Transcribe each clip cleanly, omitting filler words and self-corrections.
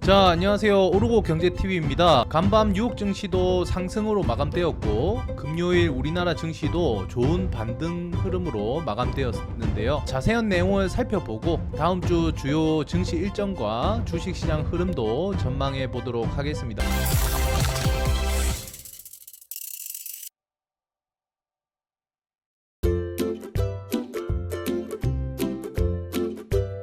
자, 안녕하세요. 오르고 경제TV입니다. 간밤 뉴욕 증시도 상승으로 마감되었고 금요일 우리나라 증시도 좋은 반등 흐름으로 마감되었는데요. 자세한 내용을 살펴보고 다음 주 주요 증시 일정과 주식시장 흐름도 전망해 보도록 하겠습니다.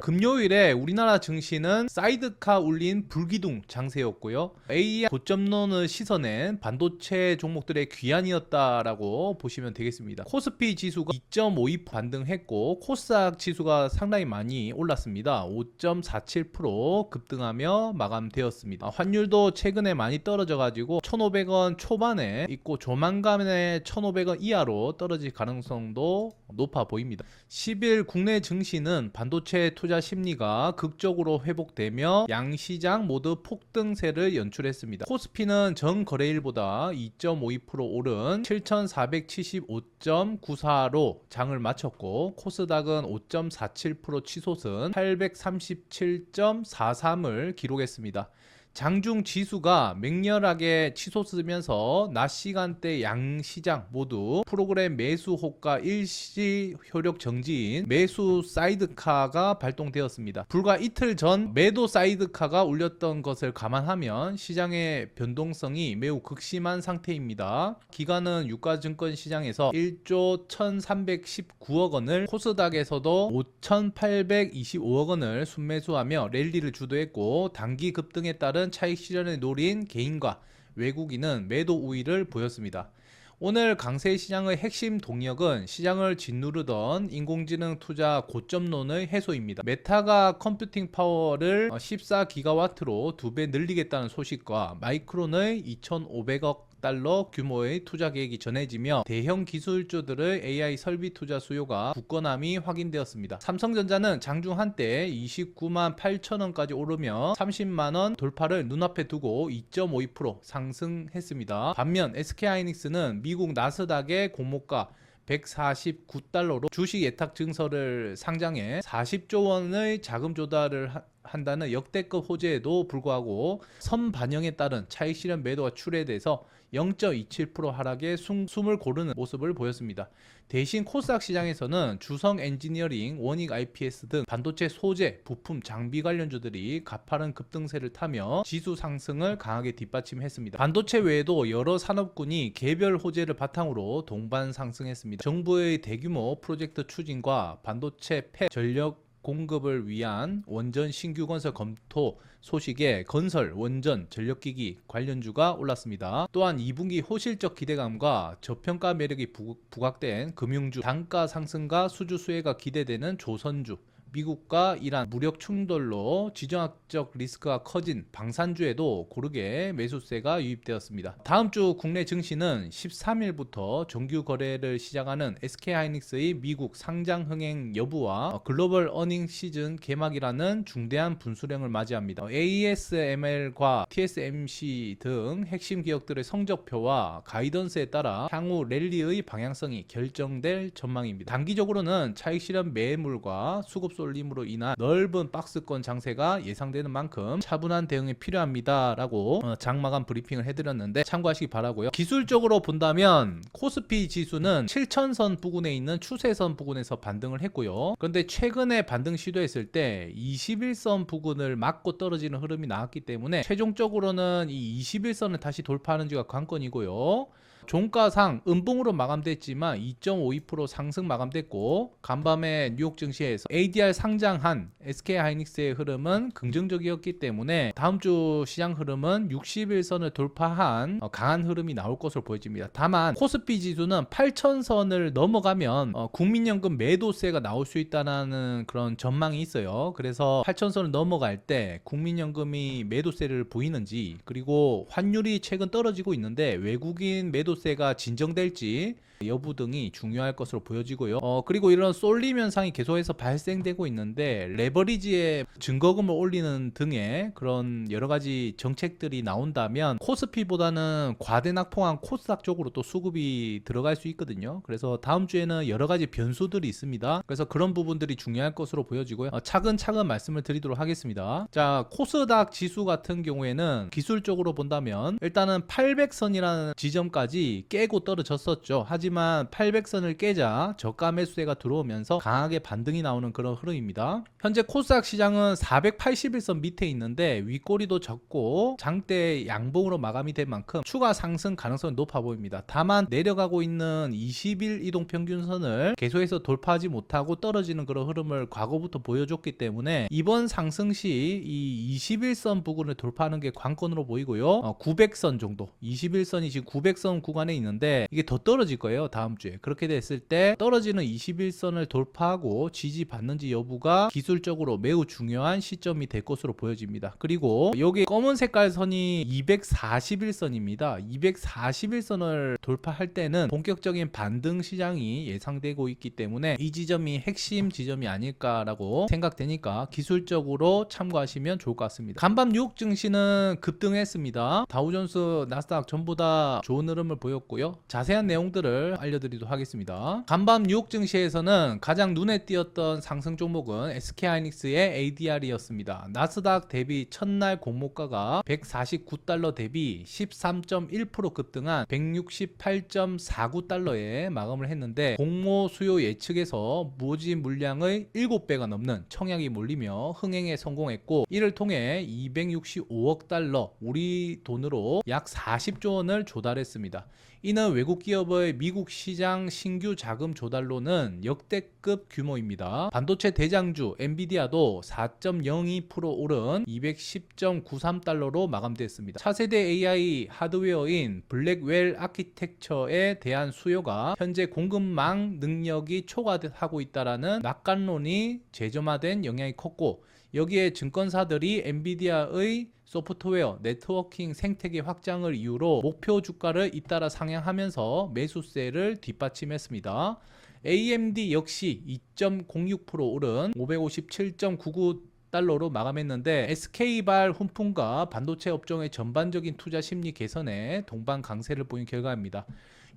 금요일에 우리나라 증시는 사이드카 울린 불기둥 장세였고요. AI 고점론을 씻어낸 반도체 종목들의 귀환이었다라고 보시면 되겠습니다. 코스피 지수가 2.52% 반등했고 코스닥 지수가 상당히 많이 올랐습니다. 5.47% 급등하며 마감되었습니다. 환율도 최근에 많이 떨어져가지고 1,500원 초반에 있고 조만간에 1,500원 이하로 떨어질 가능성도 높아 보입니다. 10일 국내 증시는 반도체 투자 심리가 극적으로 회복되며 양시장 모두 폭등세를 연출했습니다. 코스피는 전 거래일보다 2.52% 오른 7,475.94로 장을 마쳤고 코스닥은 5.47% 치솟은 837.43을 기록했습니다. 장중 지수가 맹렬하게 치솟으면서 낮 시간대 양시장 모두 프로그램 매수 호가 일시 효력 정지인 매수 사이드카가 발동되었습니다. 불과 이틀 전 매도 사이드카가 울렸던 것을 감안하면 시장의 변동성이 매우 극심한 상태입니다. 기관은 유가증권 시장에서 1조 1319억 원을 코스닥에서도 5825억 원을 순매수하며 랠리를 주도했고 단기 급등에 따른 차익 실현을 노린 개인과 외국인은 매도 우위를 보였습니다. 오늘 강세 시장의 핵심 동력은 시장을 짓누르던 인공지능 투자 고점론의 해소입니다. 메타가 컴퓨팅 파워를 14기가와트로 2배 늘리겠다는 소식과 마이크론의 2,500억 달러 규모의 투자 계획이 전해지며 대형 기술주들의 AI 설비 투자 수요가 굳건함이 확인되었습니다. 삼성전자는 장중 한때 29만 8천 원까지 오르며 30만 원 돌파를 눈앞에 두고 2.52% 상승했습니다. 반면 SK하이닉스는 미국 나스닥의 공모가 149달러로 주식 예탁 증서를 상장해 40조 원의 자금 조달을 한다는 역대급 호재에도 불구하고 선반영에 따른 차익 실현 매도가 출회돼서 0.27% 하락에 숨을 고르는 모습을 보였습니다. 대신 코스닥 시장에서는 주성 엔지니어링, 원익 IPS 등 반도체 소재, 부품, 장비 관련주들이 가파른 급등세를 타며 지수 상승을 강하게 뒷받침했습니다. 반도체 외에도 여러 산업군이 개별 호재를 바탕으로 동반 상승했습니다. 정부의 대규모 프로젝트 추진과 반도체 팹 전력 공급을 위한 원전 신규 건설 검토 소식에 건설, 원전, 전력기기 관련주가 올랐습니다. 또한 2분기 호실적 기대감과 저평가 매력이 부각된 금융주, 단가 상승과 수주 수혜가 기대되는 조선주, 미국과 이란 무력 충돌로 지정학적 리스크가 커진 방산주에도 고르게 매수세가 유입되었습니다. 다음 주 국내 증시는 13일부터 정규 거래를 시작하는 SK하이닉스의 미국 상장 흥행 여부와 글로벌 어닝 시즌 개막이라는 중대한 분수령을 맞이합니다. ASML과 TSMC 등 핵심 기업들의 성적표와 가이던스에 따라 향후 랠리의 방향성이 결정될 전망입니다. 단기적으로는 차익 실현 매물과 수급 쏠림으로 인한 넓은 박스권 장세가 예상되는 만큼 차분한 대응이 필요합니다 라고 장마감 브리핑을 해드렸는데 참고하시기 바라고요. 기술적으로 본다면 코스피 지수는 7천선 부근에 있는 추세선 부근에서 반등을 했고요. 그런데 최근에 반등 시도했을 때 21선 부근을 맞고 떨어지는 흐름이 나왔기 때문에 최종적으로는 이 21선을 다시 돌파하는지가 관건이고요. 종가상 음봉으로 마감됐지만 2.52% 상승 마감됐고 간밤에 뉴욕 증시에서 ADR 상장한 SK하이닉스의 흐름은 긍정적이었기 때문에 다음 주 시장 흐름은 61선을 돌파한 강한 흐름이 나올 것으로 보여집니다. 다만 코스피 지수는 8,000선을 넘어가면 국민연금 매도세가 나올 수 있다는 그런 전망이 있어요. 그래서 8,000선을 넘어갈 때 국민연금이 매도세를 보이는지, 그리고 환율이 최근 떨어지고 있는데 외국인 매도 매수세가 진정될지 여부 등이 중요할 것으로 보여지고요. 그리고 이런 쏠림 현상이 계속해서 발생되고 있는데 레버리지에 증거금을 올리는 등의 그런 여러 가지 정책들이 나온다면 코스피보다는 과대낙폭한 코스닥 쪽으로 또 수급이 들어갈 수 있거든요. 그래서 다음 주에는 여러 가지 변수들이 있습니다. 그래서 그런 부분들이 중요할 것으로 보여지고요. 차근차근 말씀을 드리도록 하겠습니다. 자, 코스닥 지수 같은 경우에는 기술적으로 본다면 일단은 800선이라는 지점까지 깨고 떨어졌었죠. 하지만 800선을 깨자 저가 매수세가 들어오면서 강하게 반등이 나오는 그런 흐름입니다. 현재 코스닥 시장은 481선 밑에 있는데 윗꼬리도 적고 장대 양봉으로 마감이 된 만큼 추가 상승 가능성이 높아 보입니다. 다만 내려가고 있는 20일 이동평균선을 계속해서 돌파하지 못하고 떨어지는 그런 흐름을 과거부터 보여줬기 때문에 이번 상승 시 이 21선 부근을 돌파하는 게 관건으로 보이고요. 900선 정도, 21선이 지금 900선 구간에 있는데 이게 더 떨어질 거예요. 다음 주에. 그렇게 됐을 때 떨어지는 21선을 돌파하고 지지받는지 여부가 기술적으로 매우 중요한 시점이 될 것으로 보여집니다. 그리고 여기 검은 색깔 선이 241선입니다. 241선을 돌파할 때는 본격적인 반등 시장이 예상되고 있기 때문에 이 지점이 핵심 지점이 아닐까라고 생각되니까 기술적으로 참고하시면 좋을 것 같습니다. 간밤 뉴욕 증시는 급등했습니다. 다우존스, 나스닥 전부 다 좋은 흐름을 보였고요. 자세한 내용들을 알려드리도록 하겠습니다. 간밤 뉴욕 증시에서는 가장 눈에 띄었던 상승 종목은 SK하이닉스의 ADR이었습니다. 나스닥 대비 첫날 공모가가 149달러 대비 13.1% 급등한 168.49달러에 마감을 했는데 공모 수요 예측에서 모집 물량의 7배가 넘는 청약이 몰리며 흥행에 성공했고 이를 통해 265억 달러 우리 돈으로 약 40조 원을 조달했습니다. 이는 외국 기업의 미국 시장 신규 자금 조달로는 역대급 규모입니다. 반도체 대장주 엔비디아도 4.02% 오른 210.93달러로 마감됐습니다. 차세대 AI 하드웨어인 블랙웰 아키텍처에 대한 수요가 현재 공급망 능력이 초과하고 있다라는 낙관론이 재점화된 영향이 컸고 여기에 증권사들이 엔비디아의 소프트웨어, 네트워킹 생태계 확장을 이유로 목표 주가를 잇따라 상향하면서 매수세를 뒷받침했습니다. AMD 역시 2.06% 오른 557.99달러로 마감했는데 SK발 훈풍과 반도체 업종의 전반적인 투자 심리 개선에 동반 강세를 보인 결과입니다.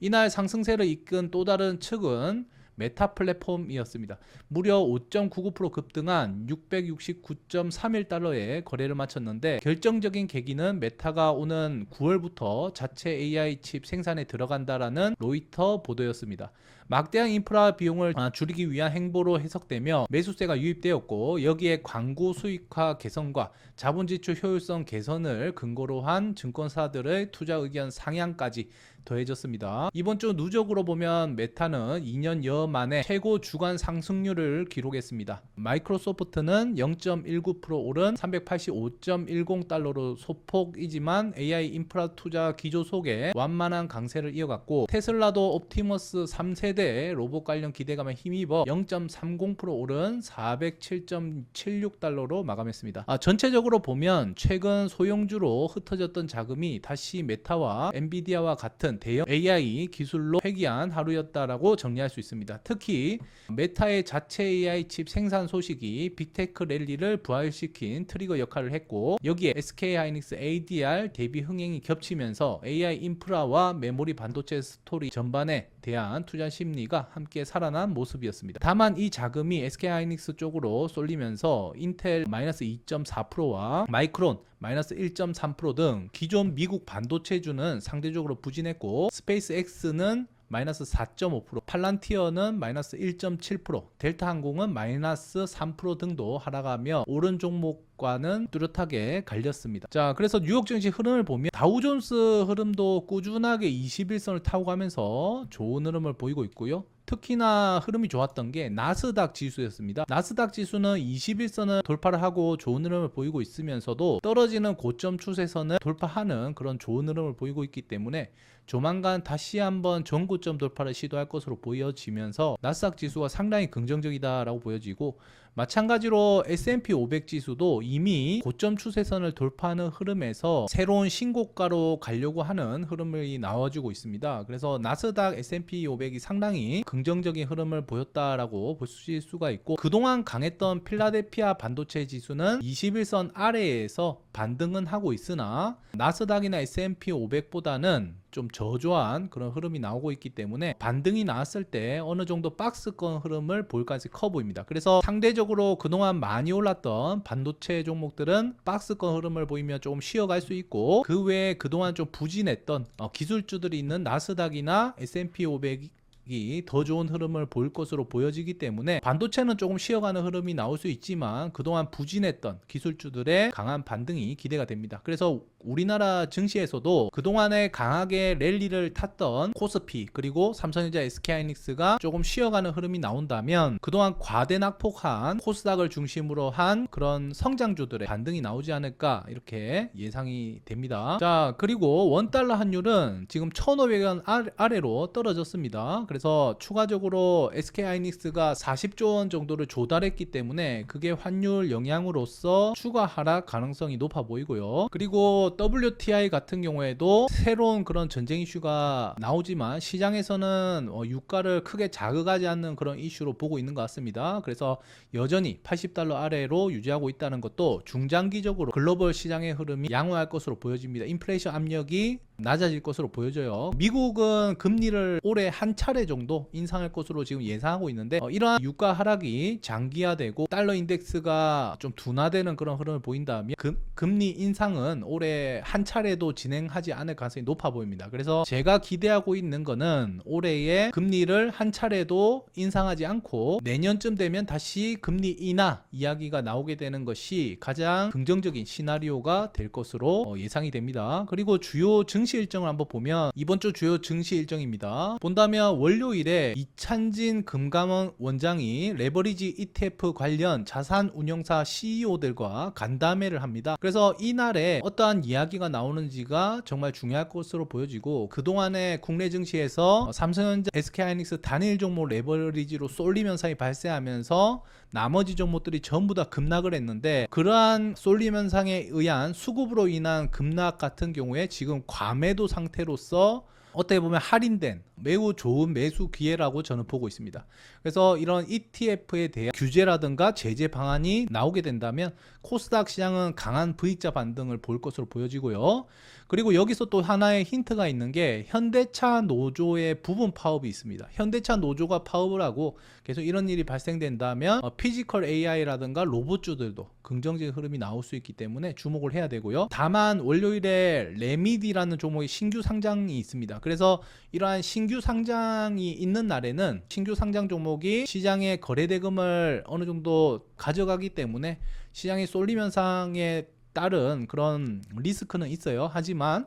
이날 상승세를 이끈 또 다른 측은 메타 플랫폼이었습니다. 무려 5.99% 급등한 669.31달러에 거래를 마쳤는데 결정적인 계기는 메타가 오는 9월부터 자체 AI 칩 생산에 들어간다라는 로이터 보도였습니다. 막대한 인프라 비용을 줄이기 위한 행보로 해석되며 매수세가 유입되었고 여기에 광고 수익화 개선과 자본 지출 효율성 개선을 근거로 한 증권사들의 투자 의견 상향까지 더해졌습니다. 이번 주 누적으로 보면 메타는 2년여 만에 최고 주간 상승률을 기록했습니다. 마이크로소프트는 0.19% 오른 385.10달러로 소폭이지만 AI 인프라 투자 기조 속에 완만한 강세를 이어갔고 테슬라도 옵티머스 3세대 로봇 관련 기대감에 힘입어 0.30% 오른 407.76달러로 마감했습니다. 전체적으로 보면 최근 소형주로 흩어졌던 자금이 다시 메타와 엔비디아와 같은 대형 AI 기술로 회귀한 하루였다라고 정리할 수 있습니다. 특히 메타의 자체 AI 칩 생산 소식이 빅테크 랠리를 부활시킨 트리거 역할을 했고 여기에 SK하이닉스 ADR 대비 흥행이 겹치면서 AI 인프라와 메모리 반도체 스토리 전반에 대한 투자 심리가 함께 살아난 모습이었습니다. 다만 이 자금이 SK하이닉스 쪽으로 쏠리면서 인텔 마이너스 2.4%와 마이크론 마이너스 1.3% 등 기존 미국 반도체주는 상대적으로 부진했고 스페이스X는 마이너스 4.5%, 팔란티어는 마이너스 1.7%, 델타항공은 마이너스 3% 등도 하락하며 오른 종목과는 뚜렷하게 갈렸습니다. 자, 그래서 뉴욕 증시 흐름을 보면 다우존스 흐름도 꾸준하게 21선을 타고 가면서 좋은 흐름을 보이고 있고요. 특히나 흐름이 좋았던 게 나스닥 지수였습니다. 나스닥 지수는 21선을 돌파를 하고 좋은 흐름을 보이고 있으면서도 떨어지는 고점 추세선을 돌파하는 그런 좋은 흐름을 보이고 있기 때문에 조만간 다시 한번 전고점 돌파를 시도할 것으로 보여지면서 나스닥 지수가 상당히 긍정적이다라고 보여지고 마찬가지로 S&P 500 지수도 이미 고점 추세선을 돌파하는 흐름에서 새로운 신고가로 가려고 하는 흐름이 나와주고 있습니다. 그래서 나스닥 S&P 500이 상당히 긍정적인 흐름을 보였다라고 볼 수가 있고, 그동안 강했던 필라델피아 반도체 지수는 21선 아래에서 반등은 하고 있으나 나스닥이나 S&P 500보다는 좀 저조한 그런 흐름이 나오고 있기 때문에 반등이 나왔을 때 어느 정도 박스권 흐름을 보일 가능성이 커 보입니다. 그래서 상대적으로 그동안 많이 올랐던 반도체 종목들은 박스권 흐름을 보이면 조금 쉬어갈 수 있고, 그 외에 그동안 좀 부진했던 기술주들이 있는 나스닥이나 S&P 500이 더 좋은 흐름을 보일 것으로 보여지기 때문에 반도체는 조금 쉬어가는 흐름이 나올 수 있지만 그동안 부진했던 기술주들의 강한 반등이 기대가 됩니다. 그래서 우리나라 증시에서도 그동안에 강하게 랠리를 탔던 코스피 그리고 삼성전자, SK하이닉스가 조금 쉬어가는 흐름이 나온다면 그동안 과대 낙폭한 코스닥을 중심으로 한 그런 성장주들의 반등이 나오지 않을까 이렇게 예상이 됩니다. 자, 그리고 원달러 환율은 지금 1,500원 아래로 떨어졌습니다. 그래서 추가적으로 SK하이닉스가 40조 원 정도를 조달했기 때문에 그게 환율 영향으로서 추가 하락 가능성이 높아 보이고요. 그리고 WTI 같은 경우에도 새로운 그런 전쟁 이슈가 나오지만 시장에서는 유가를 크게 자극하지 않는 그런 이슈로 보고 있는 것 같습니다. 그래서 여전히 80달러 아래로 유지하고 있다는 것도 중장기적으로 글로벌 시장의 흐름이 양호할 것으로 보여집니다. 인플레이션 압력이 낮아질 것으로 보여져요. 미국은 금리를 올해 한 차례 정도 인상할 것으로 지금 예상하고 있는데 이러한 유가 하락이 장기화되고 달러 인덱스가 좀 둔화되는 그런 흐름을 보인다면 금리 인상은 올해 한 차례도 진행하지 않을 가능성이 높아 보입니다. 그래서 제가 기대하고 있는 거는 올해의 금리를 한 차례도 인상하지 않고 내년쯤 되면 다시 금리 인하 이야기가 나오게 되는 것이 가장 긍정적인 시나리오가 될 것으로 예상이 됩니다. 그리고 주요 증시 일정을 한번 보면 이번 주 주요 증시 일정입니다. 본다면 월요일에 이찬진 금감원 원장이 레버리지 ETF 관련 자산 운용사 CEO들과 간담회를 합니다. 그래서 이날에 어떠한 이야기가 나오는지가 정말 중요할 것으로 보여지고, 그동안에 국내 증시에서 삼성전자, SK하이닉스 단일 종목 레버리지로 쏠림 현상이 발생하면서 나머지 종목들이 전부 다 급락을 했는데, 그러한 쏠림 현상에 의한 수급으로 인한 급락 같은 경우에 지금 과매도 상태로서 어떻게 보면 할인된 매우 좋은 매수 기회라고 저는 보고 있습니다. 그래서 이런 ETF에 대한 규제라든가 제재 방안이 나오게 된다면 코스닥 시장은 강한 V자 반등을 볼 것으로 보여지고요. 그리고 여기서 또 하나의 힌트가 있는 게 현대차 노조의 부분 파업이 있습니다. 현대차 노조가 파업을 하고 계속 이런 일이 발생된다면 피지컬 AI라든가 로봇주들도 긍정적인 흐름이 나올 수 있기 때문에 주목을 해야 되고요. 다만 월요일에 레미디라는 종목의 신규 상장이 있습니다. 그래서 이러한 신규 상장이 있는 날에는 신규 상장 종목이 시장의 거래대금을 어느 정도 가져가기 때문에 시장의 쏠림 현상에 따른 그런 리스크는 있어요. 하지만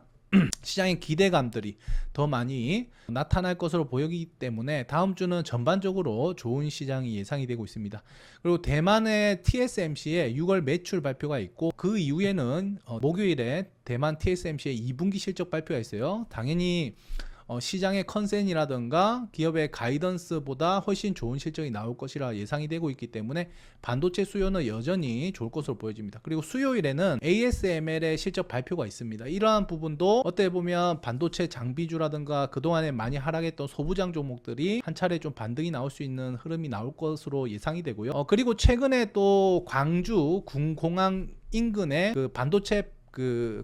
시장의 기대감들이 더 많이 나타날 것으로 보이기 때문에 다음 주는 전반적으로 좋은 시장이 예상이 되고 있습니다. 그리고 대만의 TSMC의 6월 매출 발표가 있고, 그 이후에는 목요일에 대만 TSMC의 2분기 실적 발표가 있어요. 당연히 시장의 컨센이라든가 기업의 가이던스보다 훨씬 좋은 실적이 나올 것이라 예상이 되고 있기 때문에 반도체 수요는 여전히 좋을 것으로 보여집니다. 그리고 수요일에는 ASML의 실적 발표가 있습니다. 이러한 부분도 어떻게 보면 반도체 장비주라든가 그동안에 많이 하락했던 소부장 종목들이 한 차례 좀 반등이 나올 수 있는 흐름이 나올 것으로 예상이 되고요. 그리고 최근에 또 광주 군공항 인근에 그 반도체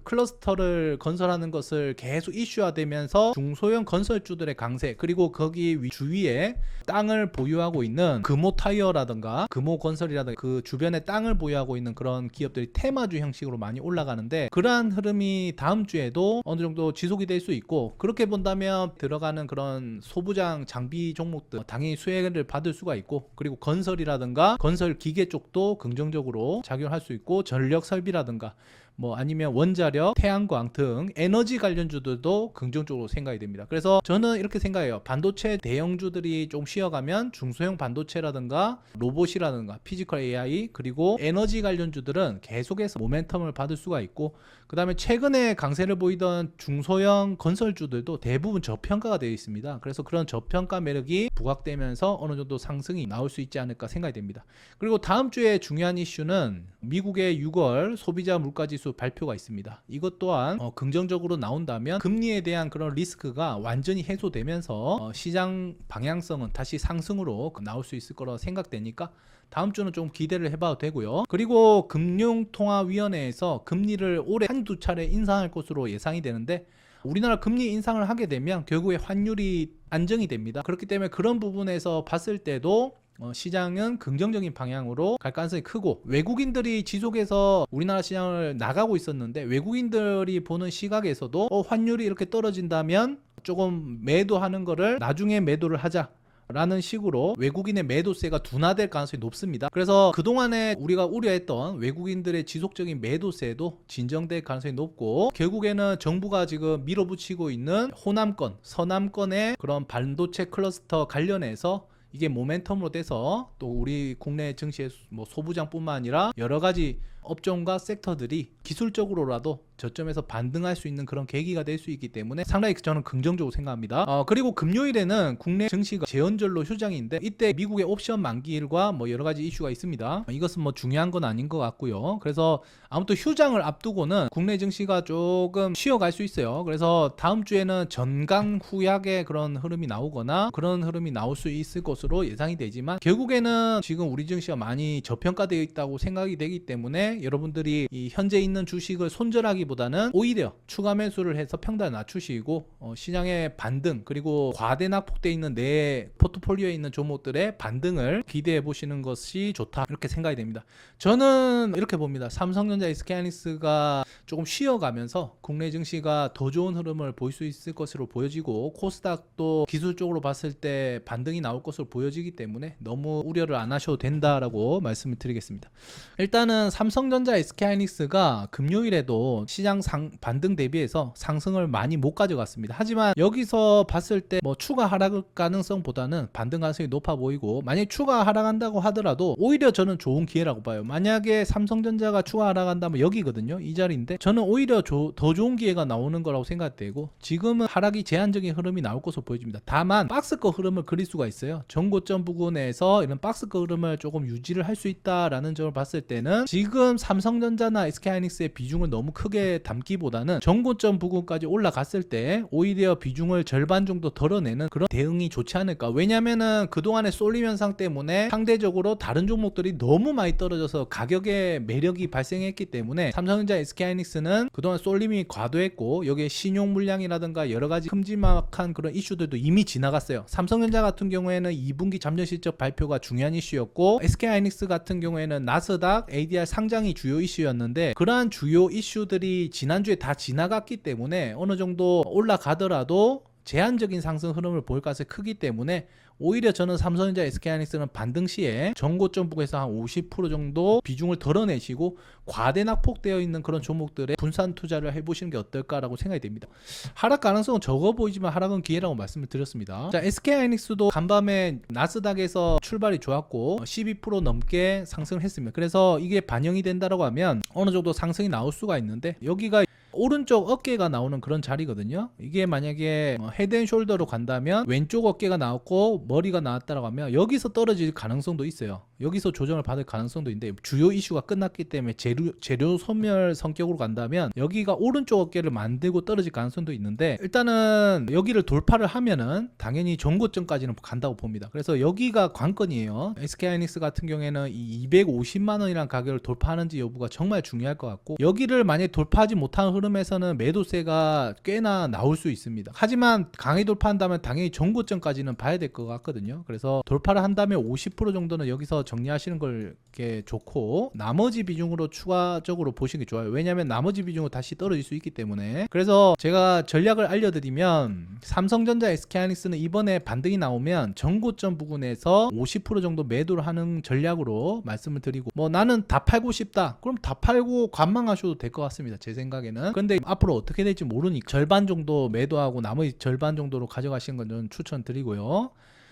클러스터를 건설하는 것을 계속 이슈화되면서 중소형 건설주들의 강세, 그리고 거기 주위에 땅을 보유하고 있는 금호타이어라든가 금호건설이라든가 그 주변에 땅을 보유하고 있는 그런 기업들이 테마주 형식으로 많이 올라가는데, 그러한 흐름이 다음 주에도 어느 정도 지속이 될 수 있고, 그렇게 본다면 들어가는 그런 소부장 장비 종목들 당연히 수혜를 받을 수가 있고, 그리고 건설이라든가 건설 기계 쪽도 긍정적으로 작용할 수 있고, 전력 설비라든가 뭐 아니면 원자력, 태양광 등 에너지 관련주들도 긍정적으로 생각이 됩니다. 그래서 저는 이렇게 생각해요. 반도체 대형주들이 좀 쉬어가면 중소형 반도체라든가 로봇이라든가 피지컬 AI 그리고 에너지 관련주들은 계속해서 모멘텀을 받을 수가 있고, 그 다음에 최근에 강세를 보이던 중소형 건설주들도 대부분 저평가가 되어 있습니다. 그래서 그런 저평가 매력이 부각되면서 어느 정도 상승이 나올 수 있지 않을까 생각이 됩니다. 그리고 다음 주에 중요한 이슈는 미국의 6월 소비자 물가지수 발표가 있습니다. 이것 또한 긍정적으로 나온다면 금리에 대한 그런 리스크가 완전히 해소되면서 시장 방향성은 다시 상승으로 나올 수 있을 거라고 생각되니까 다음 주는 좀 기대를 해봐도 되고요. 그리고 금융통화위원회에서 금리를 올해 한두 차례 인상할 것으로 예상이 되는데, 우리나라 금리 인상을 하게 되면 결국에 환율이 안정이 됩니다. 그렇기 때문에 그런 부분에서 봤을 때도 시장은 긍정적인 방향으로 갈 가능성이 크고, 외국인들이 지속해서 우리나라 시장을 나가고 있었는데 외국인들이 보는 시각에서도 환율이 이렇게 떨어진다면 조금 매도하는 거를 나중에 매도를 하자 라는 식으로 외국인의 매도세가 둔화될 가능성이 높습니다. 그래서 그동안에 우리가 우려했던 외국인들의 지속적인 매도세도 진정될 가능성이 높고, 결국에는 정부가 지금 밀어붙이고 있는 호남권, 서남권의 그런 반도체 클러스터 관련해서 이게 모멘텀으로 돼서 또 우리 국내 증시의 뭐 소부장뿐만 아니라 여러 가지 업종과 섹터들이 기술적으로라도 저점에서 반등할 수 있는 그런 계기가 될 수 있기 때문에 상당히 저는 긍정적으로 생각합니다. 그리고 금요일에는 국내 증시가 제헌절로 휴장인데, 이때 미국의 옵션 만기일과 뭐 여러 가지 이슈가 있습니다. 이것은 뭐 중요한 건 아닌 것 같고요. 그래서 아무튼 휴장을 앞두고는 국내 증시가 조금 쉬어갈 수 있어요. 그래서 다음 주에는 전강후약의 그런 흐름이 나오거나 그런 흐름이 나올 수 있을 것으로 예상이 되지만, 결국에는 지금 우리 증시가 많이 저평가되어 있다고 생각이 되기 때문에 여러분들이 이 현재 있는 주식을 손절하기보다는 오히려 추가 매수를 해서 평단을 낮추시고 시장의 반등, 그리고 과대 낙폭되어 있는 내 포트폴리오에 있는 종목들의 반등을 기대해 보시는 것이 좋다, 이렇게 생각이 됩니다. 저는 이렇게 봅니다. 삼성전자, SK하이닉스가 조금 쉬어가면서 국내 증시가 더 좋은 흐름을 보일 수 있을 것으로 보여지고, 코스닥도 기술적으로 봤을 때 반등이 나올 것으로 보여지기 때문에 너무 우려를 안 하셔도 된다라고 말씀을 드리겠습니다. 일단은 삼성전자, SK하이닉스가 금요일에도 시장 반등 대비해서 상승을 많이 못 가져갔습니다. 하지만 여기서 봤을 때 뭐 추가 하락 가능성보다는 반등 가능성이 높아 보이고, 만약에 추가 하락한다고 하더라도 오히려 저는 좋은 기회라고 봐요. 만약에 삼성전자가 추가 하락한다면 여기거든요, 이 자리인데, 저는 오히려 더 좋은 기회가 나오는 거라고 생각되고, 지금은 하락이 제한적인 흐름이 나올 것으로 보여집니다. 다만 박스권 흐름을 그릴 수가 있어요. 전고점 부근에서 이런 박스권 흐름을 조금 유지를 할 수 있다라는 점을 봤을 때는 지금 삼성전자나 SK하이닉스의 비중을 너무 크게 담기보다는 전고점 부근까지 올라갔을 때 오히려 비중을 절반 정도 덜어내는 그런 대응이 좋지 않을까. 왜냐면은 그동안의 쏠림 현상 때문에 상대적으로 다른 종목들이 너무 많이 떨어져서 가격의 매력이 발생했기 때문에 삼성전자, SK하이닉스는 그동안 쏠림이 과도했고, 여기에 신용 물량이라든가 여러 가지 큼지막한 그런 이슈들도 이미 지나갔어요. 삼성전자 같은 경우에는 2분기 잠정 실적 발표가 중요한 이슈였고, SK하이닉스 같은 경우에는 나스닥, ADR 상장이 주요 이슈였는데, 그러한 주요 이슈들이 지난주에 다 지나갔기 때문에 어느 정도 올라가더라도 제한적인 상승 흐름을 보일 가능성이 크기 때문에 오히려 저는 삼성전자, SK하이닉스는 반등 시에 전고점 부근에서 한 50% 정도 비중을 덜어내시고 과대 낙폭되어 있는 그런 종목들에 분산 투자를 해보시는 게 어떨까라고 생각이 됩니다. 하락 가능성은 적어 보이지만 하락은 기회라고 말씀을 드렸습니다. 자, SK하이닉스도 간밤에 나스닥에서 출발이 좋았고 12% 넘게 상승을 했습니다. 그래서 이게 반영이 된다라고 하면 어느 정도 상승이 나올 수가 있는데, 여기가 오른쪽 어깨가 나오는 그런 자리거든요. 이게 만약에 헤드앤숄더로 간다면 왼쪽 어깨가 나왔고 머리가 나왔다라고 하면 여기서 떨어질 가능성도 있어요. 여기서 조정을 받을 가능성도 있는데, 주요 이슈가 끝났기 때문에 재료 소멸 성격으로 간다면 여기가 오른쪽 어깨를 만들고 떨어질 가능성도 있는데, 일단은 여기를 돌파를 하면은 당연히 전고점까지는 간다고 봅니다. 그래서 여기가 관건이에요. SK하이닉스 같은 경우에는 이 250만 원이라는 가격을 돌파하는지 여부가 정말 중요할 것 같고, 여기를 만약에 돌파하지 못하는 흐름 흐름에서는 매도세가 꽤나 나올 수 있습니다. 하지만 강의 돌파한다면 당연히 전고점까지는 봐야 될 것 같거든요. 그래서 돌파를 한다면 50% 정도는 여기서 정리하시는 걸 게 좋고, 나머지 비중으로 추가적으로 보시는 게 좋아요. 왜냐하면 나머지 비중은 다시 떨어질 수 있기 때문에. 그래서 제가 전략을 알려드리면, 삼성전자, SK하이닉스는 이번에 반등이 나오면 전고점 부근에서 50% 정도 매도를 하는 전략으로 말씀을 드리고, 뭐 나는 다 팔고 싶다, 그럼 다 팔고 관망하셔도 될 것 같습니다, 제 생각에는. 근데 앞으로 어떻게 될지 모르니까 절반 정도 매도하고 나머지 절반 정도로 가져가시는 건 저는 추천드리고요.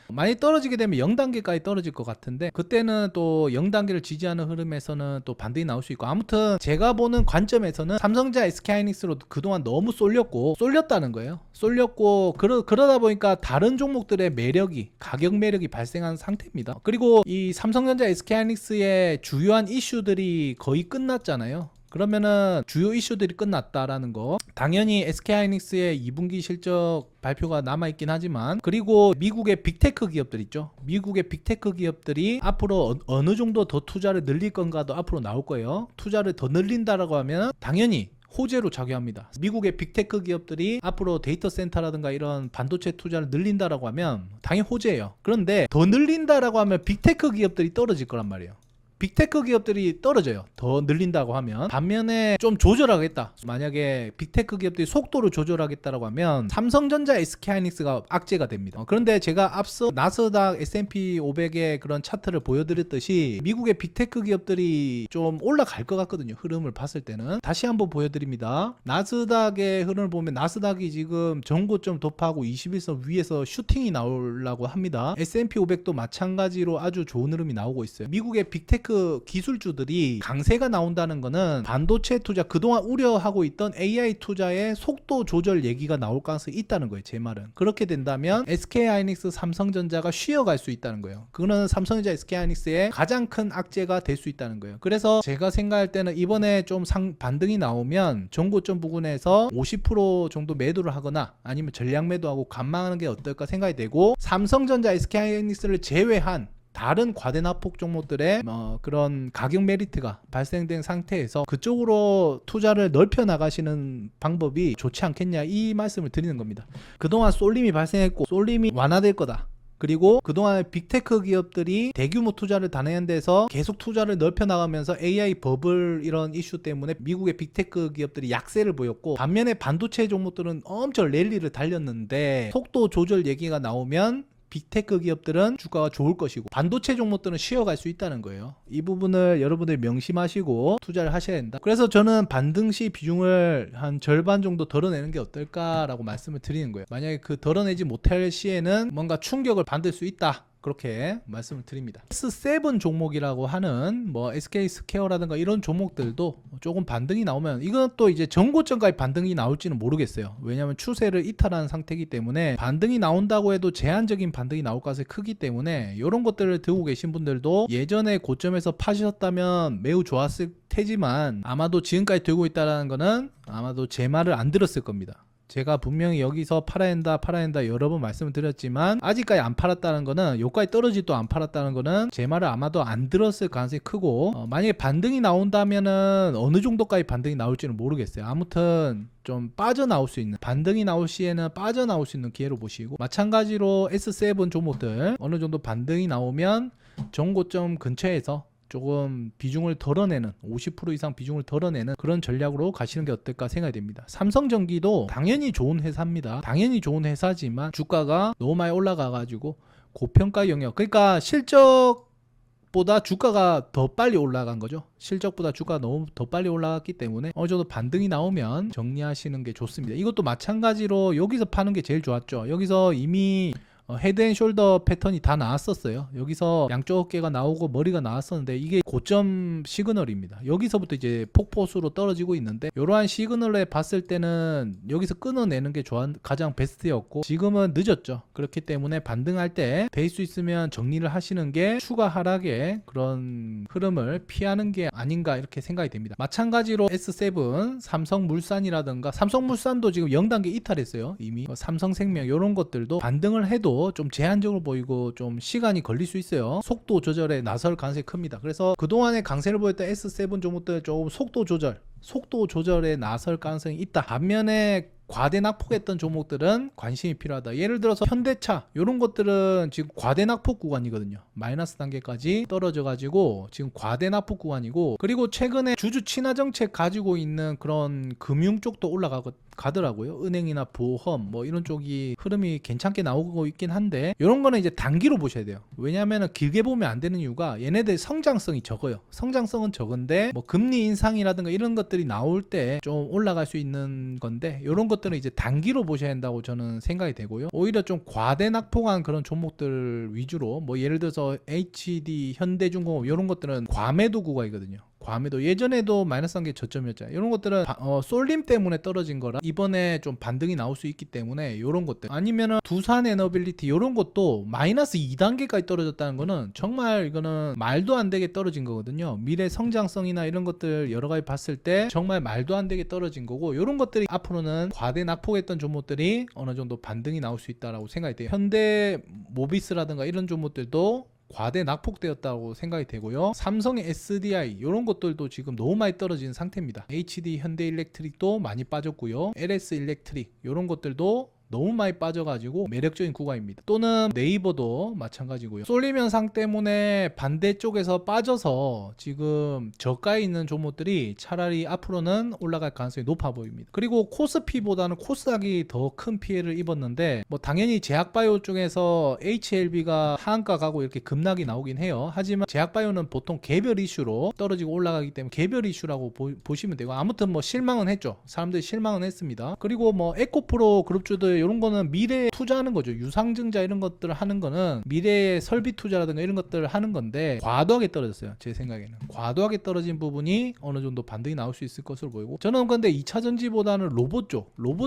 많이 떨어지게 되면 0단계까지 떨어질 것 같은데, 그때는 또 0단계를 지지하는 흐름에서는 또 반등이 나올 수 있고, 아무튼 제가 보는 관점에서는 삼성전자, SK하이닉스로 그동안 너무 쏠렸다는 거예요. 쏠렸고 그러다 보니까 다른 종목들의 매력이, 가격 매력이 발생한 상태입니다. 그리고 이 삼성전자, SK하이닉스의 주요한 이슈들이 거의 끝났잖아요. 그러면은 주요 이슈들이 끝났다라는 거, 당연히 SK하이닉스의 2분기 실적 발표가 남아있긴 하지만, 그리고 미국의 빅테크 기업들 있죠. 미국의 빅테크 기업들이 앞으로 어느 정도 더 투자를 늘릴 건가도 앞으로 나올 거예요. 투자를 더 늘린다라고 하면 당연히 호재로 작용합니다. 미국의 빅테크 기업들이 앞으로 데이터 센터라든가 이런 반도체 투자를 늘린다라고 하면 당연히 호재예요. 그런데 더 늘린다라고 하면 빅테크 기업들이 떨어질 거란 말이에요. 빅테크 기업들이 떨어져요, 더 늘린다고 하면. 반면에 좀 조절하겠다, 만약에 빅테크 기업들이 속도를 조절하겠다라고 하면 삼성전자, SK하이닉스가 악재가 됩니다. 그런데 제가 앞서 나스닥, S&P 500의 그런 차트를 보여드렸듯이 미국의 빅테크 기업들이 좀 올라갈 것 같거든요, 흐름을 봤을 때는. 다시 한번 보여드립니다. 나스닥의 흐름을 보면 나스닥이 지금 전고점 돌파하고 21선 위에서 슈팅이 나오려고 합니다. S&P 500도 마찬가지로 아주 좋은 흐름이 나오고 있어요. 미국의 빅테크 기술주들이 강세가 나온다는 거는 반도체 투자, 그동안 우려하고 있던 AI 투자의 속도 조절 얘기가 나올 가능성이 있다는 거예요, 제 말은. 그렇게 된다면 SK하이닉스, 삼성전자가 쉬어갈 수 있다는 거예요. 그거는 삼성전자, SK하이닉스의 가장 큰 악재가 될 수 있다는 거예요. 그래서 제가 생각할 때는 이번에 좀 반등이 나오면 전고점 부근에서 50% 정도 매도를 하거나 아니면 전량 매도하고 관망하는 게 어떨까 생각이 되고, 삼성전자, SK하이닉스를 제외한 다른 과대납폭 종목들의 그런 가격 메리트가 발생된 상태에서 그쪽으로 투자를 넓혀 나가시는 방법이 좋지 않겠냐, 이 말씀을 드리는 겁니다. 그동안 쏠림이 발생했고 쏠림이 완화될 거다. 그리고 그동안 빅테크 기업들이 대규모 투자를 단행한 데서 계속 투자를 넓혀 나가면서 AI 버블 이런 이슈 때문에 미국의 빅테크 기업들이 약세를 보였고, 반면에 반도체 종목들은 엄청 랠리를 달렸는데 속도 조절 얘기가 나오면 빅테크 기업들은 주가가 좋을 것이고 반도체 종목들은 쉬어갈 수 있다는 거예요. 이 부분을 여러분들이 명심하시고 투자를 하셔야 된다. 그래서 저는 반등 시 비중을 한 절반 정도 덜어내는 게 어떨까라고 말씀을 드리는 거예요. 만약에 그 덜어내지 못할 시에는 뭔가 충격을 받을 수 있다, 그렇게 말씀을 드립니다. S7 종목이라고 하는 뭐 SK 스퀘어라든가 이런 종목들도 조금 반등이 나오면, 이건 또 이제 전고점까지 반등이 나올지는 모르겠어요. 왜냐하면 추세를 이탈하는 상태이기 때문에 반등이 나온다고 해도 제한적인 반등이 나올 가능성이 크기 때문에 이런 것들을 들고 계신 분들도 예전에 고점에서 파셨다면 매우 좋았을 테지만 아마도 지금까지 들고 있다는 거는 아마도 제 말을 안 들었을 겁니다. 제가 분명히 여기서 팔아야 한다 여러 번 말씀을 드렸지만 아직까지 안 팔았다는 거는, 여기까지 떨어지도 안 팔았다는 거는 제 말을 아마도 안 들었을 가능성이 크고, 만약에 반등이 나온다면은 어느 정도까지 반등이 나올지는 모르겠어요. 아무튼 좀 빠져나올 수 있는, 반등이 나올 시에는 빠져나올 수 있는 기회로 보시고, 마찬가지로 S7 종목들 어느 정도 반등이 나오면 전고점 근처에서 조금 비중을 덜어내는, 50% 이상 비중을 덜어내는 그런 전략으로 가시는 게 어떨까 생각이 됩니다. 삼성전기도 당연히 좋은 회사입니다. 당연히 좋은 회사지만 주가가 너무 많이 올라가 가지고 고평가 영역, 그러니까 실적보다 주가가 더 빨리 올라간 거죠. 실적보다 주가가 너무 더 빨리 올라갔기 때문에 어느 정도 반등이 나오면 정리하시는 게 좋습니다. 이것도 마찬가지로 여기서 파는 게 제일 좋았죠. 여기서 이미 헤드앤숄더 패턴이 다 나왔었어요. 여기서 양쪽 어깨가 나오고 머리가 나왔었는데 이게 고점 시그널입니다. 여기서부터 이제 폭포수로 떨어지고 있는데, 이러한 시그널에 봤을 때는 여기서 끊어내는 게 가장 베스트였고, 지금은 늦었죠. 그렇기 때문에 반등할 때 될 수 있으면 정리를 하시는 게 추가 하락의 그런 흐름을 피하는 게 아닌가, 이렇게 생각이 됩니다. 마찬가지로 S7, 삼성물산이라든가, 삼성물산도 지금 0단계 이탈했어요. 이미 삼성생명 이런 것들도 반등을 해도 좀 제한적으로 보이고 좀 시간이 걸릴 수 있어요. 속도 조절에 나설 가능성이 큽니다. 그래서 그동안에 강세를 보였던 S7 종목들 조금 속도 조절, 속도 조절에 나설 가능성이 있다. 반면에 과대 낙폭했던 종목들은 관심이 필요하다. 예를 들어서 현대차 이런 것들은 지금 과대 낙폭 구간이거든요. 마이너스 단계까지 떨어져 가지고 지금 과대 낙폭 구간이고, 그리고 최근에 주주 친화 정책 가지고 있는 그런 금융 쪽도 올라가더라고요. 은행이나 보험 뭐 이런 쪽이 흐름이 괜찮게 나오고 있긴 한데, 이런 거는 이제 단기로 보셔야 돼요. 왜냐하면 길게 보면 안 되는 이유가 얘네들 성장성이 적어요. 성장성은 적은데 뭐 금리 인상이라든가 이런 것들이 나올 때 좀 올라갈 수 있는 건데, 이런 것들은 이제 단기로 보셔야 한다고 저는 생각이 되고요. 오히려 좀 과대 낙폭한 그런 종목들 위주로, 뭐 예를 들어서 HD, 현대중공업 이런 것들은 과매도 구간이거든요. 과매도 예전에도 마이너스 한 게 저점이었잖아요. 이런 것들은 쏠림 때문에 떨어진 거라 이번에 좀 반등이 나올 수 있기 때문에 이런 것들, 아니면은 두산 에너빌리티 이런 것도 마이너스 2단계까지 떨어졌다는 거는 정말 이거는 말도 안 되게 떨어진 거거든요. 미래 성장성이나 이런 것들 여러 가지 봤을 때 정말 말도 안 되게 떨어진 거고, 이런 것들이 앞으로는 과대 낙폭했던 종목들이 어느 정도 반등이 나올 수 있다라고 생각이 돼요. 현대 모비스라든가 이런 종목들도 과대 낙폭되었다고 생각이 되고요. 삼성의 SDI 이런 것들도 지금 너무 많이 떨어진 상태입니다. HD 현대일렉트릭도 많이 빠졌고요. LS 일렉트릭 이런 것들도 너무 많이 빠져가지고 매력적인 구간입니다. 또는 네이버도 마찬가지고요. 쏠림 현상 때문에 반대쪽에서 빠져서 지금 저가에 있는 종목들이 차라리 앞으로는 올라갈 가능성이 높아 보입니다. 그리고 코스피보다는 코스닥이 더 큰 피해를 입었는데, 뭐 당연히 제약바이오 쪽에서 HLB가 하한가 가고 이렇게 급락이 나오긴 해요. 하지만 제약바이오는 보통 개별 이슈로 떨어지고 올라가기 때문에 개별 이슈라고 보시면 되고, 아무튼 뭐 실망은 했죠. 사람들이 실망은 했습니다. 그리고 뭐 에코프로 그룹주들 이런 거는 미래에 투자하는 거죠. 유상증자 이런 것들을 하는 거는 미래의 설비 투자라든가 이런 것들을 하는 건데, 과도하게 떨어졌어요. 제 생각에는 과도하게 떨어진 부분이 어느 정도 반등이 나올 수 있을 것으로 보이고, 저는 근데 2차 전지보다는 로봇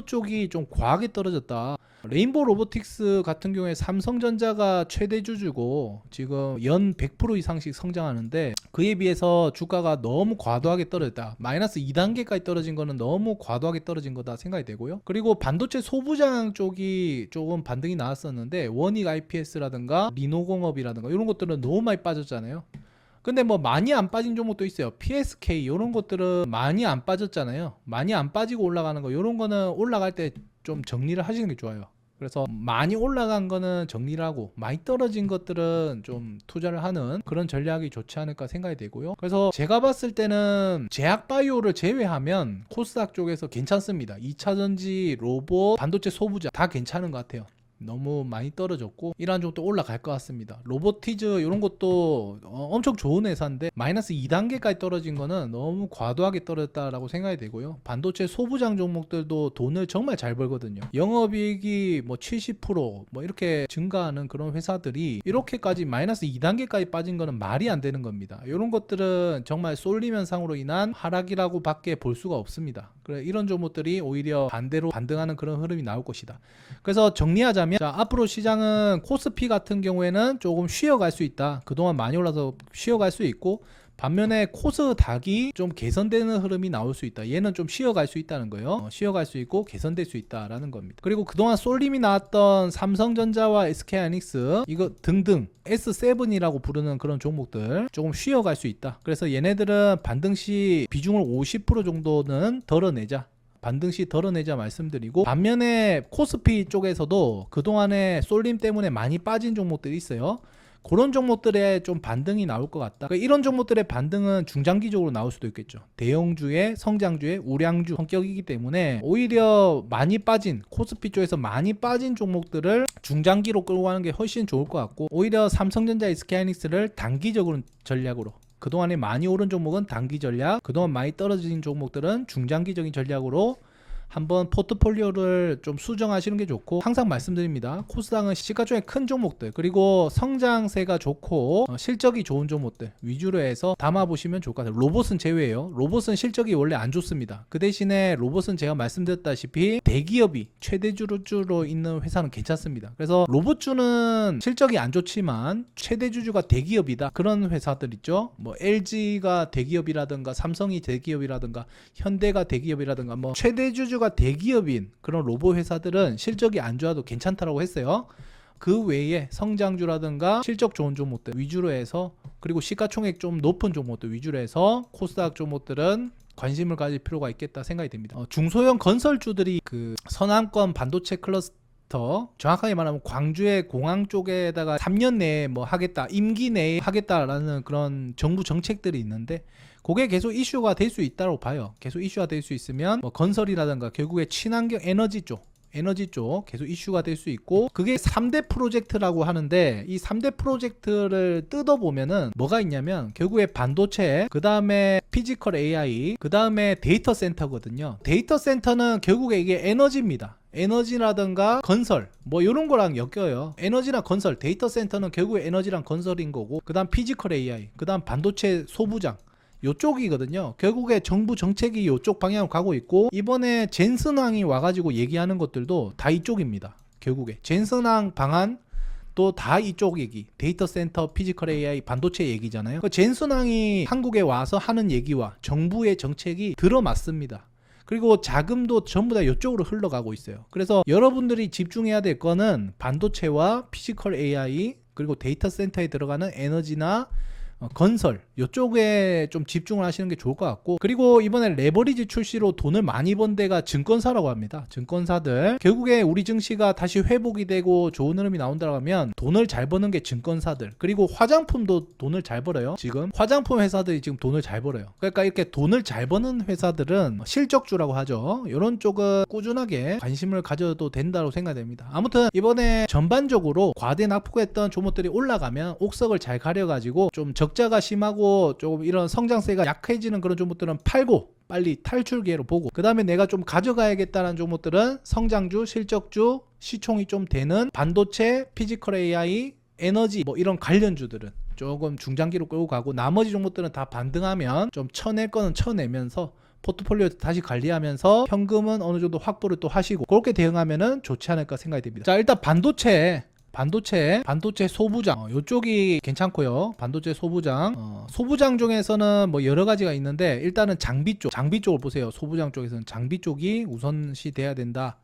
쪽이 좀 과하게 떨어졌다. 레인보우 로보틱스 같은 경우에 삼성전자가 최대 주주고 지금 연 100% 이상씩 성장하는데, 그에 비해서 주가가 너무 과도하게 떨어졌다. 마이너스 2단계까지 떨어진 거는 너무 과도하게 떨어진 거다 생각이 되고요. 그리고 반도체 소부장 쪽이 조금 반등이 나왔었는데, 원익 IPS라든가 리노공업이라든가 이런 것들은 너무 많이 빠졌잖아요. 근데 뭐 많이 안 빠진 종목도 있어요. PSK 이런 것들은 많이 안 빠졌잖아요. 많이 안 빠지고 올라가는 거, 이런 거는 올라갈 때 좀 정리를 하시는 게 좋아요. 그래서 많이 올라간 거는 정리를 하고, 많이 떨어진 것들은 좀 투자를 하는 그런 전략이 좋지 않을까 생각이 되고요. 그래서 제가 봤을 때는 제약바이오를 제외하면 코스닥 쪽에서 괜찮습니다. 2차전지, 로봇, 반도체 소부자 다 괜찮은 것 같아요. 너무 많이 떨어졌고 이러한 쪽도 올라갈 것 같습니다. 로보티즈 이런 것도 엄청 좋은 회사인데 마이너스 2단계까지 떨어진 거는 너무 과도하게 떨어졌다라고 생각이 되고요. 반도체 소부장 종목들도 돈을 정말 잘 벌거든요. 영업이익이 뭐 70% 이렇게 증가하는 그런 회사들이 이렇게까지 마이너스 2단계까지 빠진 거는 말이 안 되는 겁니다. 이런 것들은 정말 쏠림 현상으로 인한 하락이라고 밖에 볼 수가 없습니다. 그래, 이런 종목들이 오히려 반대로 반등하는 그런 흐름이 나올 것이다. 그래서 정리하자면, 자, 앞으로 시장은 코스피 같은 경우에는 조금 쉬어갈 수 있다. 그동안 많이 올라서 쉬어갈 수 있고, 반면에 코스닥이 좀 개선되는 흐름이 나올 수 있다. 얘는 좀 쉬어갈 수 있다는 거예요. 쉬어갈 수 있고 개선될 수 있다라는 겁니다. 그리고 그동안 쏠림이 나왔던 삼성전자와 SK하이닉스 이거 등등 S7이라고 부르는 그런 종목들 조금 쉬어갈 수 있다. 그래서 얘네들은 반등 시 비중을 50% 정도는 덜어내자. 반등 시 덜어내자 말씀드리고, 반면에 코스피 쪽에서도 그동안에 쏠림 때문에 많이 빠진 종목들이 있어요. 그런 종목들의 좀 반등이 나올 것 같다. 그러니까 이런 종목들의 반등은 중장기적으로 나올 수도 있겠죠. 대형주의 성장주의 우량주 성격이기 때문에 오히려 많이 빠진 코스피 쪽에서 많이 빠진 종목들을 중장기로 끌고 가는 게 훨씬 좋을 것 같고, 오히려 삼성전자, SK하이닉스를 단기적으로 전략으로, 그동안에 많이 오른 종목은 단기 전략, 그동안 많이 떨어진 종목들은 중장기적인 전략으로 한번 포트폴리오를 좀 수정하시는 게 좋고, 항상 말씀드립니다. 코스닥은 시가총액 큰 종목들, 그리고 성장세가 좋고 실적이 좋은 종목들 위주로 해서 담아보시면 좋을 것 같아요. 로봇은 제외예요. 로봇은 실적이 원래 안 좋습니다. 그 대신에 로봇은 제가 말씀드렸다시피 대기업이 최대주주로 있는 회사는 괜찮습니다. 그래서 로봇주는 실적이 안 좋지만 최대주주가 대기업이다, 그런 회사들 있죠. 뭐 LG가 대기업이라든가 삼성이 대기업이라든가 현대가 대기업이라든가 뭐 최대주주 가 대기업인 그런 로봇 회사들은 실적이 안 좋아도 괜찮다라고 했어요. 그 외에 성장주라든가 실적 좋은 종목들 위주로 해서, 그리고 시가총액 좀 높은 종목들 위주로 해서 코스닥 종목들은 관심을 가질 필요가 있겠다 생각이 듭니다. 중소형 건설주들이 그 서남권 반도체 클러스터, 정확하게 말하면 광주의 공항 쪽에다가 3년 내에 뭐 하겠다, 임기 내에 하겠다라는 그런 정부 정책들이 있는데, 그게 계속 이슈가 될 수 있다고 봐요. 계속 이슈가 될 수 있으면 뭐 건설이라든가 결국에 친환경 에너지 쪽 계속 이슈가 될 수 있고, 그게 3대 프로젝트라고 하는데, 이 3대 프로젝트를 뜯어보면은 뭐가 있냐면 결국에 반도체, 그 다음에 피지컬 AI, 그 다음에 데이터 센터거든요. 데이터 센터는 결국에 이게 에너지입니다. 에너지라든가 건설 뭐 이런 거랑 엮여요. 에너지랑 건설, 데이터 센터는 결국에 에너지랑 건설인 거고, 그 다음 피지컬 AI, 그 다음 반도체 소부장, 요쪽이거든요. 결국에 정부 정책이 요쪽 방향으로 가고 있고, 이번에 젠슨왕이 와가지고 얘기하는 것들도 다 이쪽입니다. 결국에 젠슨왕 방안 또 다 이쪽 얘기, 데이터 센터, 피지컬 AI, 반도체 얘기잖아요. 그 젠슨왕이 한국에 와서 하는 얘기와 정부의 정책이 들어맞습니다. 그리고 자금도 전부 다 이쪽으로 흘러가고 있어요. 그래서 여러분들이 집중해야 될 거는 반도체와 피지컬 AI, 그리고 데이터 센터에 들어가는 에너지나 건설, 이쪽에 좀 집중을 하시는 게 좋을 것 같고, 그리고 이번에 레버리지 출시로 돈을 많이 번 데가 증권사라고 합니다. 증권사들, 결국에 우리 증시가 다시 회복이 되고 좋은 흐름이 나온다고 하면 돈을 잘 버는 게 증권사들, 그리고 화장품도 돈을 잘 벌어요. 지금 화장품 회사들이 지금 돈을 잘 벌어요. 그러니까 이렇게 돈을 잘 버는 회사들은 실적주라고 하죠. 이런 쪽은 꾸준하게 관심을 가져도 된다고 생각됩니다. 아무튼 이번에 전반적으로 과대 낙폭했던 종목들이 올라가면 옥석을 잘 가려가지고 좀 적자가 심하고 조금 이런 성장세가 약해지는 그런 종목들은 팔고 빨리 탈출 기회로 보고, 그 다음에 내가 좀 가져가야겠다는 종목들은 성장주, 실적주, 시총이 좀 되는 반도체, 피지컬 AI, 에너지 뭐 이런 관련주들은 조금 중장기로 끌고 가고, 나머지 종목들은 다 반등하면 좀 쳐낼 거는 쳐내면서 포트폴리오 다시 관리하면서 현금은 어느 정도 확보를 또 하시고, 그렇게 대응하면은 좋지 않을까 생각이 듭니다. 자, 일단 반도체 소부장, 이쪽이 괜찮고요. 반도체 소부장, 소부장 중에서는 뭐 여러 가지가 있는데, 일단은 장비 쪽을 보세요. 소부장 쪽에서는 장비 쪽이 우선시 돼야 된다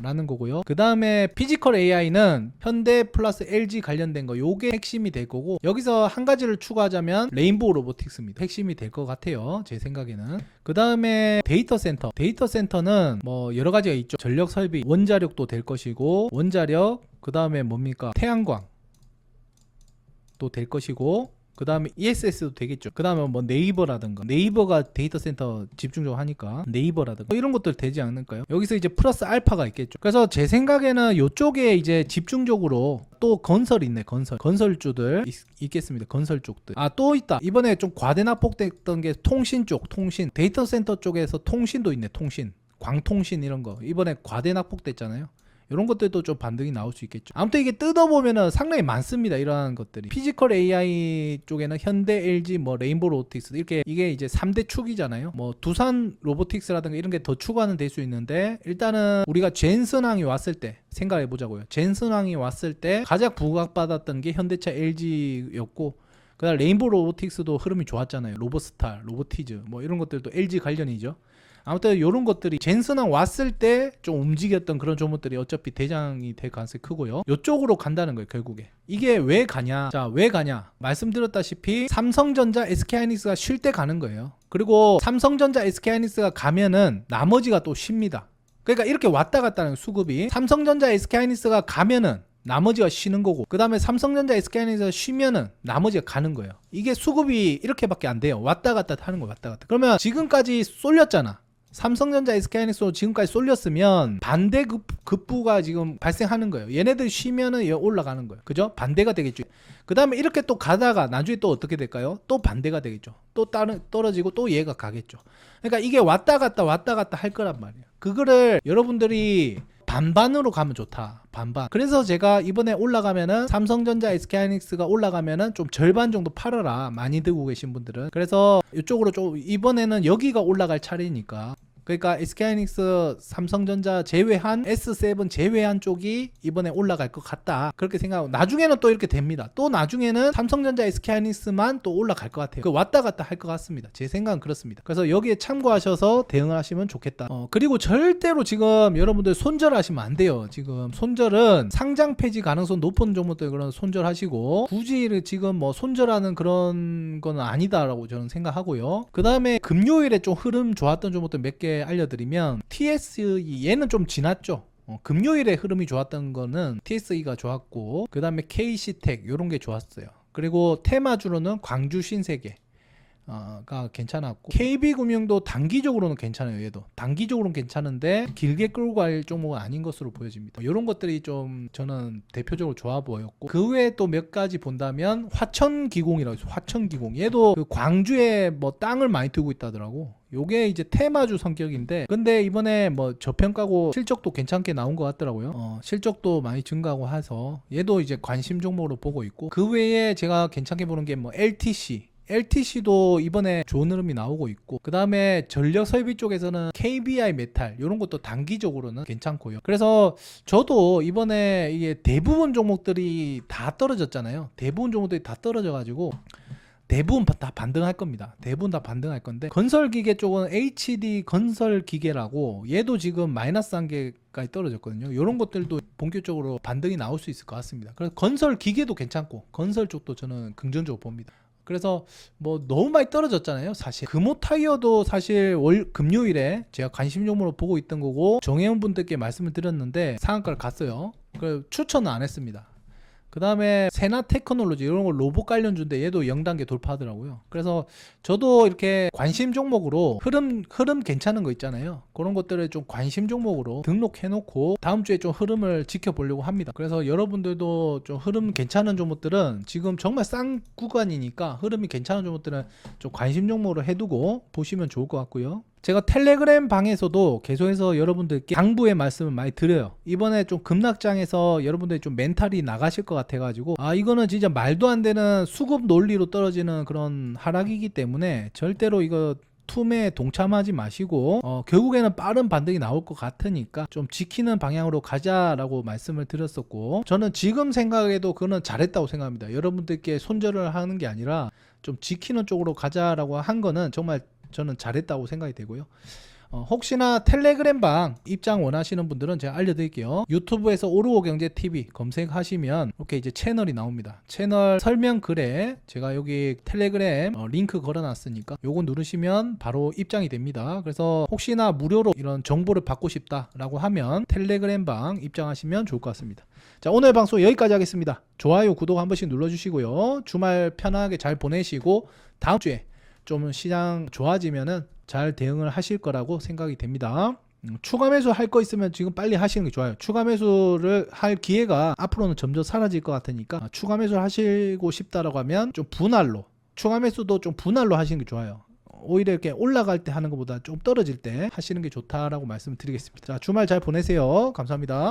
라는 거고요. 그 다음에 피지컬 AI는 현대 플러스 LG 관련된 거, 요게 핵심이 될 거고, 여기서 한 가지를 추가하자면 레인보우 로보틱스입니다. 핵심이 될 것 같아요, 제 생각에는. 그 다음에 데이터 센터는 뭐 여러 가지가 있죠. 전력 설비, 원자력도 될 것이고, 그 다음에 뭡니까, 태양광 또 될 것이고, 그 다음에 ESS도 되겠죠. 그 다음에 뭐 네이버가 데이터 센터 집중적으로 하니까 네이버라든가 이런 것들 되지 않을까요? 여기서 이제 플러스 알파가 있겠죠. 그래서 제 생각에는 이쪽에 이제 집중적으로 또 건설주들 있겠습니다. 건설 쪽들. 또 있다. 이번에 좀 과대 낙폭됐던 게 통신, 데이터 센터 쪽에서 통신도 있네. 광통신 이런 거 이번에 과대 낙폭됐잖아요. 이런 것들도 좀 반등이 나올 수 있겠죠. 아무튼 이게 뜯어보면은 상당히 많습니다. 이러한 것들이. 피지컬 AI 쪽에는 현대, LG, 뭐 레인보우 로보틱스, 이게 이제 3대 축이잖아요. 뭐 두산 로보틱스라든가 이런 게 더 추가는 될 수 있는데, 일단은 우리가 젠슨왕이 왔을 때 생각해 보자고요. 젠슨왕이 왔을 때 가장 부각받았던 게 현대차, LG였고, 그다음 레인보우 로보틱스도 흐름이 좋았잖아요. 로보스타, 로보티즈 뭐 이런 것들도 LG 관련이죠. 아무튼 이런 것들이 젠슨왕 왔을 때 좀 움직였던 그런 종목들이 어차피 대장이 될 가능성이 크고요. 이쪽으로 간다는 거예요. 결국에 이게 왜 가냐, 말씀드렸다시피 삼성전자, SK하이닉스가 쉴 때 가는 거예요. 그리고 삼성전자, SK하이닉스가 가면은 나머지가 또 쉽니다. 그러니까 이렇게 왔다 갔다 하는 수급이, 삼성전자, SK하이닉스가 가면은 나머지가 쉬는 거고, 그 다음에 삼성전자, SK하이닉스가 쉬면은 나머지가 가는 거예요. 이게 수급이 이렇게밖에 안 돼요. 왔다 갔다 하는 거, 왔다 갔다. 그러면 지금까지 쏠렸잖아. 삼성전자, SK하이닉스로 지금까지 쏠렸으면 반대 급부가 지금 발생하는 거예요. 얘네들 쉬면은 올라가는 거예요. 그죠? 반대가 되겠죠. 그 다음에 이렇게 또 가다가 나중에 또 어떻게 될까요? 또 반대가 되겠죠. 또 떨어지고 또 얘가 가겠죠. 그러니까 이게 왔다 갔다 할 거란 말이에요. 그거를 여러분들이 반반으로 가면 좋다. 반반. 그래서 제가 이번에 올라가면은 삼성전자, SK하이닉스가 올라가면은 좀 절반 정도 팔아라. 많이 들고 계신 분들은. 그래서 이쪽으로 좀 이번에는 여기가 올라갈 차례니까 그러니까 SK하이닉스, 삼성전자 제외한 S7 제외한 쪽이 이번에 올라갈 것 같다. 그렇게 생각하고 나중에는 또 이렇게 됩니다. 또 나중에는 삼성전자, SK하이닉스만 또 올라갈 것 같아요. 그 왔다 갔다 할 것 같습니다. 제 생각은 그렇습니다. 그래서 여기에 참고하셔서 대응을 하시면 좋겠다. 그리고 절대로 지금 여러분들 손절하시면 안 돼요. 지금 손절은 상장 폐지 가능성 높은 종목들 그런 손절하시고 굳이 지금 뭐 손절하는 그런 거는 아니다라고 저는 생각하고요. 그 다음에 금요일에 좀 흐름 좋았던 종목들 몇 개 알려드리면 TSE 얘는 좀 지났죠. 금요일에 흐름이 좋았던 거는 TSE가 좋았고 그 다음에 KC텍 이런 게 좋았어요. 그리고 테마주로는 광주 신세계 가 괜찮았고 KB금융도 단기적으로는 괜찮아요. 얘도 단기적으로는 괜찮은데 길게 끌고 갈 종목은 아닌 것으로 보여집니다. 이런 것들이 좀 저는 대표적으로 좋아 보였고 그 외에 또 몇 가지 본다면 화천기공이라고 있어요. 화천기공 얘도 그 광주에 뭐 땅을 많이 두고 있다더라고. 요게 이제 테마주 성격인데 근데 이번에 뭐 저평가고 실적도 괜찮게 나온 것 같더라고요. 실적도 많이 증가하고 해서 얘도 이제 관심 종목으로 보고 있고 그 외에 제가 괜찮게 보는 게 뭐 LTC도 이번에 좋은 흐름이 나오고 있고 그 다음에 전력 설비 쪽에서는 KBI 메탈 이런 것도 단기적으로는 괜찮고요. 그래서 저도 이번에 이게 대부분 종목들이 다 떨어졌잖아요. 대부분 종목들이 다 떨어져 가지고 대부분 다 반등할 겁니다. 대부분 다 반등할 건데 건설기계 쪽은 HD 건설기계라고 얘도 지금 마이너스 단계까지 떨어졌거든요. 이런 것들도 본격적으로 반등이 나올 수 있을 것 같습니다. 그래서 건설기계도 괜찮고 건설 쪽도 저는 긍정적으로 봅니다. 그래서 뭐 너무 많이 떨어졌잖아요. 사실 금호타이어도 사실 금요일에 제가 관심 종목으로 보고 있던 거고 정혜원 분들께 말씀을 드렸는데 상한가를 갔어요. 그래서 추천은 안 했습니다. 그 다음에 세나테크놀로지 이런 거 로봇 관련주인데 얘도 0단계 돌파하더라고요. 그래서 저도 이렇게 관심 종목으로 흐름 괜찮은 거 있잖아요. 그런 것들을 좀 관심 종목으로 등록해 놓고 다음 주에 좀 흐름을 지켜보려고 합니다. 그래서 여러분들도 좀 흐름 괜찮은 종목들은 지금 정말 싼 구간이니까 흐름이 괜찮은 종목들은 좀 관심 종목으로 해두고 보시면 좋을 것 같고요. 제가 텔레그램 방에서도 계속해서 여러분들께 당부의 말씀을 많이 드려요. 이번에 좀 급락장에서 여러분들이 좀 멘탈이 나가실 것 같아가지고 이거는 진짜 말도 안 되는 수급 논리로 떨어지는 그런 하락이기 때문에 절대로 이거 툼에 동참하지 마시고 결국에는 빠른 반등이 나올 것 같으니까 좀 지키는 방향으로 가자라고 말씀을 드렸었고 저는 지금 생각해도 그거는 잘했다고 생각합니다. 여러분들께 손절을 하는 게 아니라 좀 지키는 쪽으로 가자라고 한 거는 정말 저는 잘했다고 생각이 되고요. 혹시나 텔레그램 방 입장 원하시는 분들은 제가 알려드릴게요. 유튜브에서 오르오경제TV 검색하시면 이렇게 이제 채널이 나옵니다. 채널 설명글에 제가 여기 텔레그램 링크 걸어놨으니까 요거 누르시면 바로 입장이 됩니다. 그래서 혹시나 무료로 이런 정보를 받고 싶다라고 하면 텔레그램 방 입장하시면 좋을 것 같습니다. 자, 오늘 방송 여기까지 하겠습니다. 좋아요, 구독 한 번씩 눌러주시고요. 주말 편하게 잘 보내시고 다음 주에 좀 시장 좋아지면은 잘 대응을 하실 거라고 생각이 됩니다. 추가 매수 할 거 있으면 지금 빨리 하시는 게 좋아요. 추가 매수를 할 기회가 앞으로는 점점 사라질 것 같으니까 추가 매수를 하시고 싶다라고 하면 좀 분할로 추가 매수도 좀 분할로 하시는 게 좋아요. 오히려 이렇게 올라갈 때 하는 것보다 좀 떨어질 때 하시는 게 좋다라고 말씀을 드리겠습니다. 자, 주말 잘 보내세요. 감사합니다.